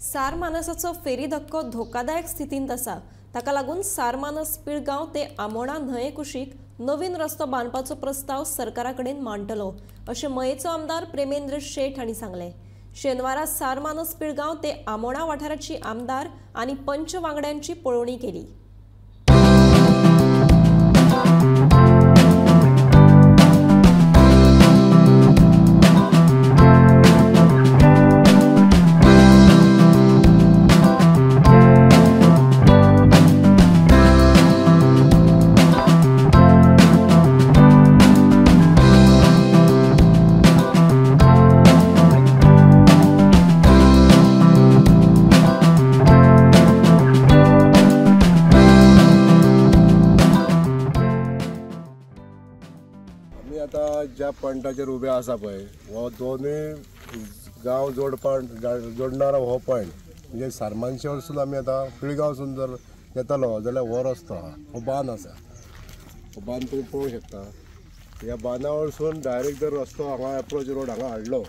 सार मानसाचो फेरी धक्को धोकादायक स्थितींत आसा। ताका लागून सार मानस पिळगांव ते आमोणा न्हंये कुशीक नवीन रस्तो बांदपाचो प्रस्ताव सरकारा कडेन मांडटलो, अशें मयेचो आमदार प्रेमेंद्र शेट हांणी सांगलें। शेनवारा सार मानस पिळगांव ते आमोणा वाठाराची आमदार आनी पंच वांगड्यांची पळोवणी केली। आमी आतां ज्या पॉयंटाचेर उबे आसा पळय, हो दोनूय गांव जोडणारो हो पॉयंट म्हणजे सारमानशे वरसून आमी आतां पिळगांवसून जर येतलो जाल्यार हो रस्तो आहा, हो बांद आसा। हो बांद तुमी पळोवंक शकता। ह्या बांदा वरसून डायरेक्ट जर रस्तो हांगा एप्रोच रोड हांगा हाडलो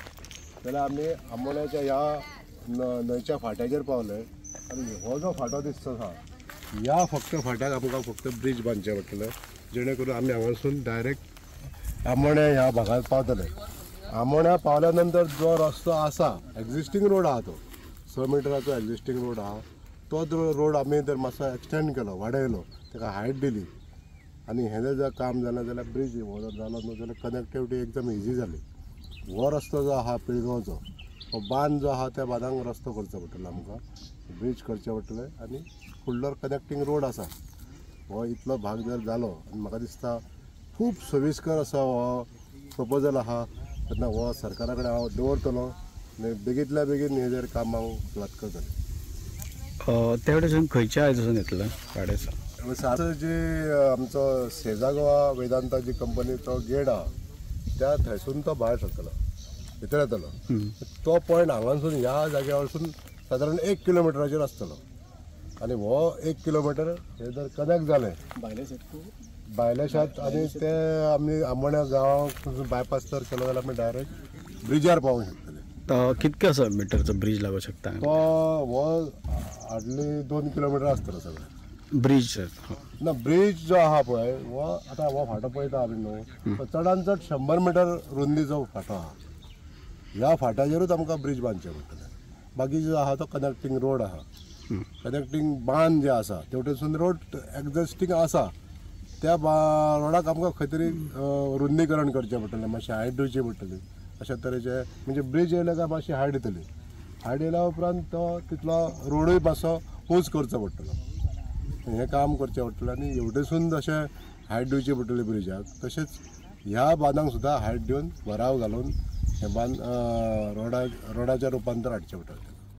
जाल्यार आमी आमोण्याच्या ह्या न्हंयच्या फाट्याचेर पावले आनी हो जो फाटो दिसता ह्या फक्त फाट्याक आमकां फक्त ब्रीज बांदचें पडटलें, जेणे करून आमी हांगासून डायरेक्ट आमोण्या ह्या भागात पावतले। आमोण्या पावल्या नंतर जो रस्तो आसा, एक्झिस्टींग रोड आहा, तो 6 मिटराचो एक्झिस्टींग रोड आहा, तोच रोड आमी जर मातसो एक्सटेंड केलो, वाडयलो, ताका हायट दिली आनी हें जर काम जालें जाल्यार ब्रीज हो जर जालो न्हू जाल्यार कनेक्टिविटी एकदम इजी जाली। हो रस्तो जो आहा पिळगांवचो, हो बांद जो आहा त्या बांदाक रस्तो करचो पडटलो आमकां, ब्रीज करचें पडटलें आनी फुडलो कनेक्टींग रोड आसा हो इतलो भाग जर जालो आनी म्हाका दिसता खूब सोयिस्कर असो हो प्रपोजल आहा, तेन्ना हो सरकारा कडेन हांव दवरतलो आनी बेगींतल्या बेगीन हे जर काम हांव सुरवात करतलें। त्या वटेच्यान खंयच्या आयजसून येतलो गाडयेचो? सार जी आमचो सेजा गोवा वेदांता जी कंपनीचो गेट आहा त्या थंयसून तो भायर सरतलो, भितर येतलो। तो पॉयंट हांगासून ह्या जाग्या वरसून सादारण 1 किलोमिटराचेर आसतलो आनी हो 1 किलोमिटर हे जर कनेक्ट जालें बायलेशात आनी ते आमी आमोण्या गांवाक बायपास जर केलो जाल्यार आमी डायरेक्ट ब्रिजार पावूंक शकतले। कितके असो मिटरचो ब्रीज लागू शकता? तो हो हार्डली 2 किलोमिटर आसतलो सगळें ब्रीज ना। ब्रीज जो आहा पळय हो आतां हो फाटो पळयता आमी न्हू, चडांत चड 100 मिटर रुंदीचो फाटो आहा। ह्या फाट्याचेरूच आमकां ब्रीज बांदचें पडटलें। बाकी जो आहा तो कनेक्टींग रोड आहा, कनेक्टींग बांद जे आसा तेवटेसून रोड एक्झिस्टींग आसा, त्या रोडाक आमकां खंय तरी रुंदीकरण करचें पडटलें, मातशें हायट दिवची पडटली। अशा तरेचे म्हणजे ब्रीज येयले काय मातशी हायट येतली, हायट येयल्या उपरांत तो तितलो रोडूय मातसो उंच करचो पडटलो, हें काम करचें पडटलें आनी हेवटेसून जशें हायट दिवची पडटली ब्रिजाक, तशेंच ह्या बांदाक सुद्दां हायट दिवन भराव घालून हें बांद रोडाचें रुपांतर हाडचें पडटलें।